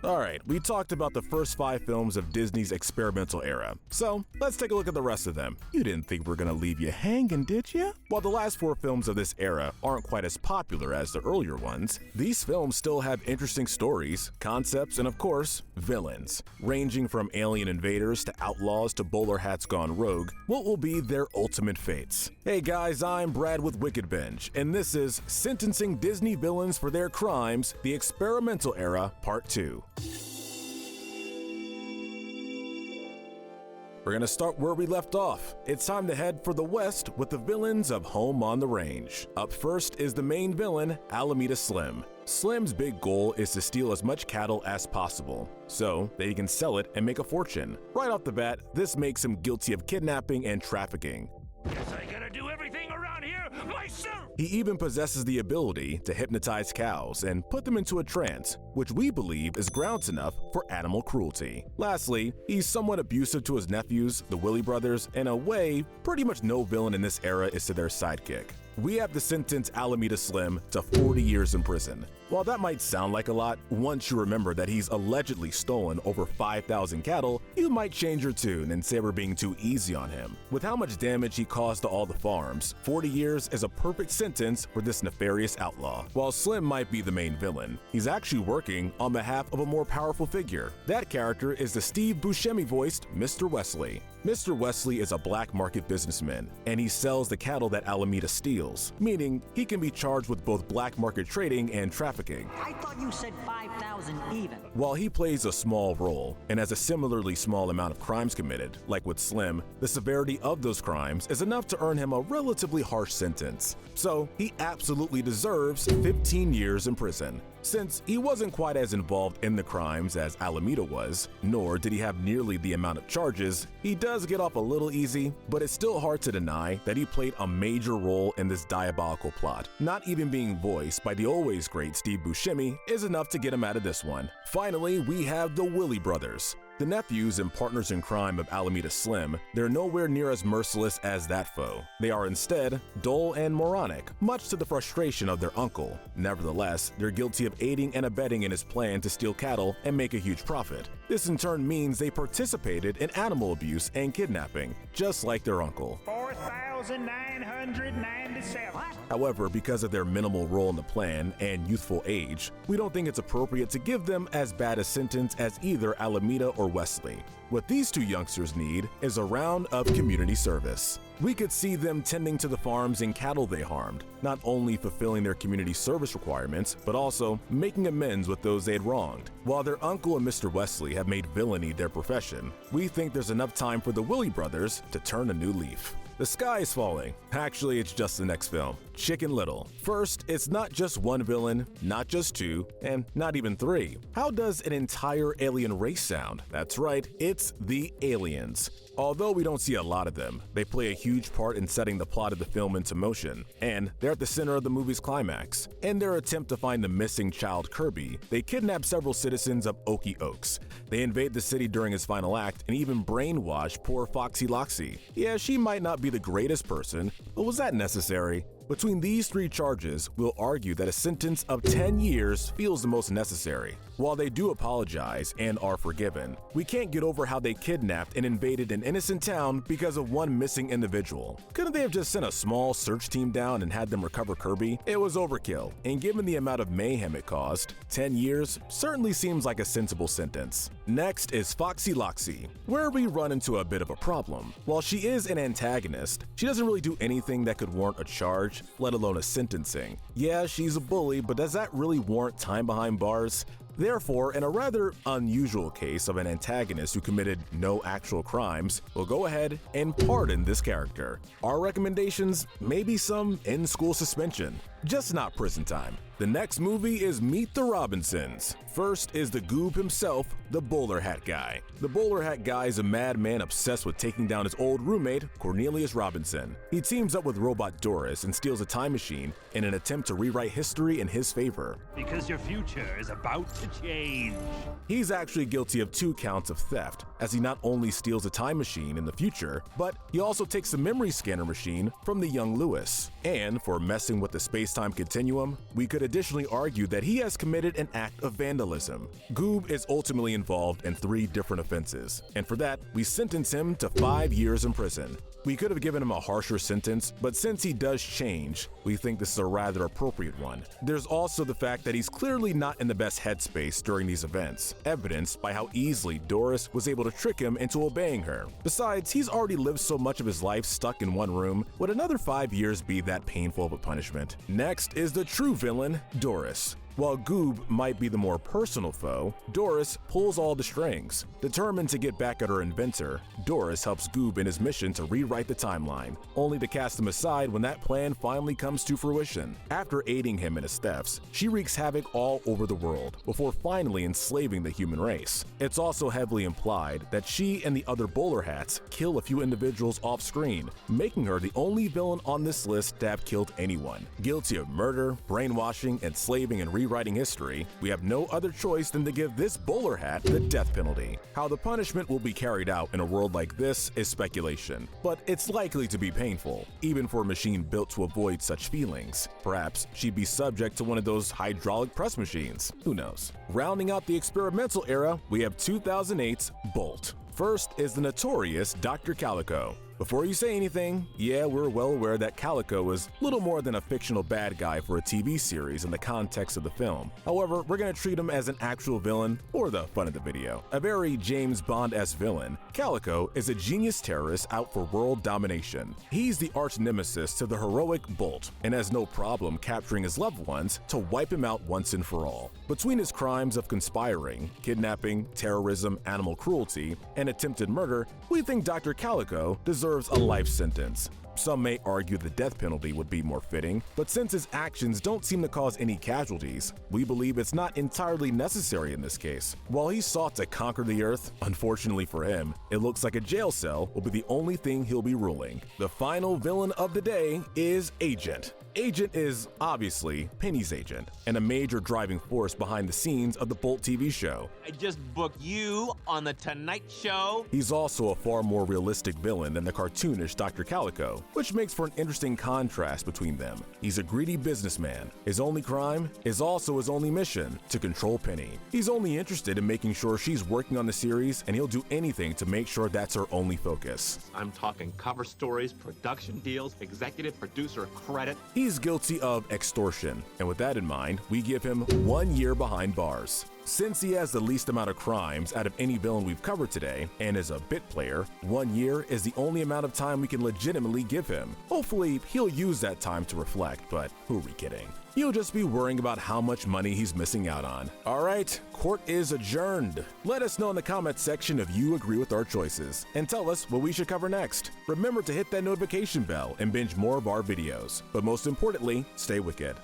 Alright, we talked about the first 5 films of Disney's experimental era, so let's take a look at the rest of them. You didn't think we're gonna leave you hanging, did ya? While the last 4 films of this era aren't quite as popular as the earlier ones, these films still have interesting stories, concepts, and of course, villains. Ranging from alien invaders to outlaws to bowler hats gone rogue, what will be their ultimate fates? Hey guys, I'm Brad with Wicked Binge, and this is Sentencing Disney Villains for Their Crimes, the Experimental Era, Part 2. We're gonna start where we left off. It's time to head for the west with the villains of Home on the Range. Up first is the main villain, Alameda Slim. Slim's big goal is to steal as much cattle as possible, so that he can sell it and make a fortune. Right off the bat, this makes him guilty of kidnapping and trafficking. Guess I gotta do everything around here myself! He even possesses the ability to hypnotize cows and put them into a trance, which we believe is grounds enough for animal cruelty. Lastly, he's somewhat abusive to his nephews, the Willie brothers, and in a way, pretty much no villain in this era is to their sidekick. We have to sentence Alameda Slim to 40 years in prison. While that might sound like a lot, once you remember that he's allegedly stolen over 5,000 cattle, you might change your tune and say we're being too easy on him. With how much damage he caused to all the farms, 40 years is a perfect sentence for this nefarious outlaw. While Slim might be the main villain, he's actually working on behalf of a more powerful figure. That character is the Steve Buscemi-voiced Mr. Wesley. Mr. Wesley is a black market businessman, and he sells the cattle that Alameda steals, meaning he can be charged with both black market trading and trafficking. I thought you said 5,000 even. While he plays a small role and has a similarly small amount of crimes committed, like with Slim, the severity of those crimes is enough to earn him a relatively harsh sentence. So he absolutely deserves 15 years in prison. Since he wasn't quite as involved in the crimes as Alameda was, nor did he have nearly the amount of charges, he does get off a little easy, but it's still hard to deny that he played a major role in this diabolical plot. Not even being voiced by the always great Steve Buscemi is enough to get him out of this one. Finally, we have the Willie brothers. The nephews and partners in crime of Alameda Slim, they're nowhere near as merciless as that foe. They are instead dull and moronic, much to the frustration of their uncle. Nevertheless, they're guilty of aiding and abetting in his plan to steal cattle and make a huge profit. This in turn means they participated in animal abuse and kidnapping, just like their uncle. 4,997. However, because of their minimal role in the plan and youthful age, we don't think it's appropriate to give them as bad a sentence as either Alameda or Wesley. What these two youngsters need is a round of community service. We could see them tending to the farms and cattle they harmed, not only fulfilling their community service requirements, but also making amends with those they had wronged. While their uncle and Mr. Wesley have made villainy their profession, we think there's enough time for the Willie brothers to turn a new leaf. The Sky is Falling. Actually, it's just the next film, Chicken Little. First, it's not just one villain, not just two, and not even three. How does an entire alien race sound? That's right, it's the aliens. Although we don't see a lot of them, they play a huge part in setting the plot of the film into motion, and they're at the center of the movie's climax. In their attempt to find the missing child Kirby, they kidnap several citizens of Okie Oaks. They invade the city during his final act and even brainwash poor Foxy Loxy. Yeah, she might not be the greatest person, but was that necessary? Between these 3 charges, we'll argue that a sentence of 10 years feels the most necessary. While they do apologize and are forgiven, we can't get over how they kidnapped and invaded an innocent town because of one missing individual. Couldn't they have just sent a small search team down and had them recover Kirby? It was overkill, and given the amount of mayhem it caused, 10 years certainly seems like a sensible sentence. Next is Foxy Loxy, where we run into a bit of a problem. While she is an antagonist, she doesn't really do anything that could warrant a charge, let alone a sentencing. Yeah, she's a bully, but does that really warrant time behind bars? Therefore, in a rather unusual case of an antagonist who committed no actual crimes, we'll go ahead and pardon this character. Our recommendations? Maybe some in-school suspension, just not prison time. The next movie is Meet the Robinsons. First is the Goob himself, the Bowler Hat Guy. The Bowler Hat Guy is a madman obsessed with taking down his old roommate, Cornelius Robinson. He teams up with Robot Doris and steals a time machine in an attempt to rewrite history in his favor. Because your future is about to change. He's actually guilty of 2 counts of theft, as he not only steals a time machine in the future, but he also takes the memory scanner machine from the young Lewis. And for messing with the space-time continuum, we could additionally argued that he has committed an act of vandalism. Goob is ultimately involved in 3 different offenses, and for that, we sentence him to 5 years in prison. We could have given him a harsher sentence, but since he does change, we think this is a rather appropriate one. There's also the fact that he's clearly not in the best headspace during these events, evidenced by how easily Doris was able to trick him into obeying her. Besides, he's already lived so much of his life stuck in one room. Would another 5 years be that painful of a punishment? Next is the true villain, Doris. While Goob might be the more personal foe, Doris pulls all the strings. Determined to get back at her inventor, Doris helps Goob in his mission to rewrite the timeline, only to cast him aside when that plan finally comes to fruition. After aiding him in his thefts, she wreaks havoc all over the world before finally enslaving the human race. It's also heavily implied that she and the other bowler hats kill a few individuals off screen, making her the only villain on this list to have killed anyone. Guilty of murder, brainwashing, enslaving, and rewriting history, we have no other choice than to give this bowler hat the death penalty. How the punishment will be carried out in a world like this is speculation, but it's likely to be painful, even for a machine built to avoid such feelings. Perhaps she'd be subject to one of those hydraulic press machines. Who knows? Rounding out the experimental era, we have 2008's Bolt. First is the notorious Dr. Calico. Before you say anything, yeah, we're well aware that Calico is little more than a fictional bad guy for a TV series in the context of the film. However, we're going to treat him as an actual villain for the fun of the video. A very James Bond-esque villain, Calico is a genius terrorist out for world domination. He's the arch nemesis to the heroic Bolt and has no problem capturing his loved ones to wipe him out once and for all. Between his crimes of conspiring, kidnapping, terrorism, animal cruelty, and attempted murder, we think Dr. Calico deserves a life sentence. Some may argue the death penalty would be more fitting, but since his actions don't seem to cause any casualties, we believe it's not entirely necessary in this case. While he sought to conquer the earth, unfortunately for him, it looks like a jail cell will be the only thing he'll be ruling. The final villain of the day is Agent. Agent is obviously Penny's agent and a major driving force behind the scenes of the Bolt TV show. I just booked you on the Tonight Show. He's also a far more realistic villain than the cartoonish Dr. Calico, which makes for an interesting contrast between them. He's a greedy businessman. His only crime is also his only mission, to control Penny. He's only interested in making sure she's working on the series, and he'll do anything to make sure that's her only focus. I'm talking cover stories, production deals, executive producer credit. He's guilty of extortion, and with that in mind, we give him 1 year behind bars. Since he has the least amount of crimes out of any villain we've covered today, and is a bit player, 1 year is the only amount of time we can legitimately give him. Hopefully, he'll use that time to reflect, but who are we kidding? He'll just be worrying about how much money he's missing out on. Alright, court is adjourned. Let us know in the comments section if you agree with our choices, and tell us what we should cover next. Remember to hit that notification bell and binge more of our videos. But most importantly, stay wicked.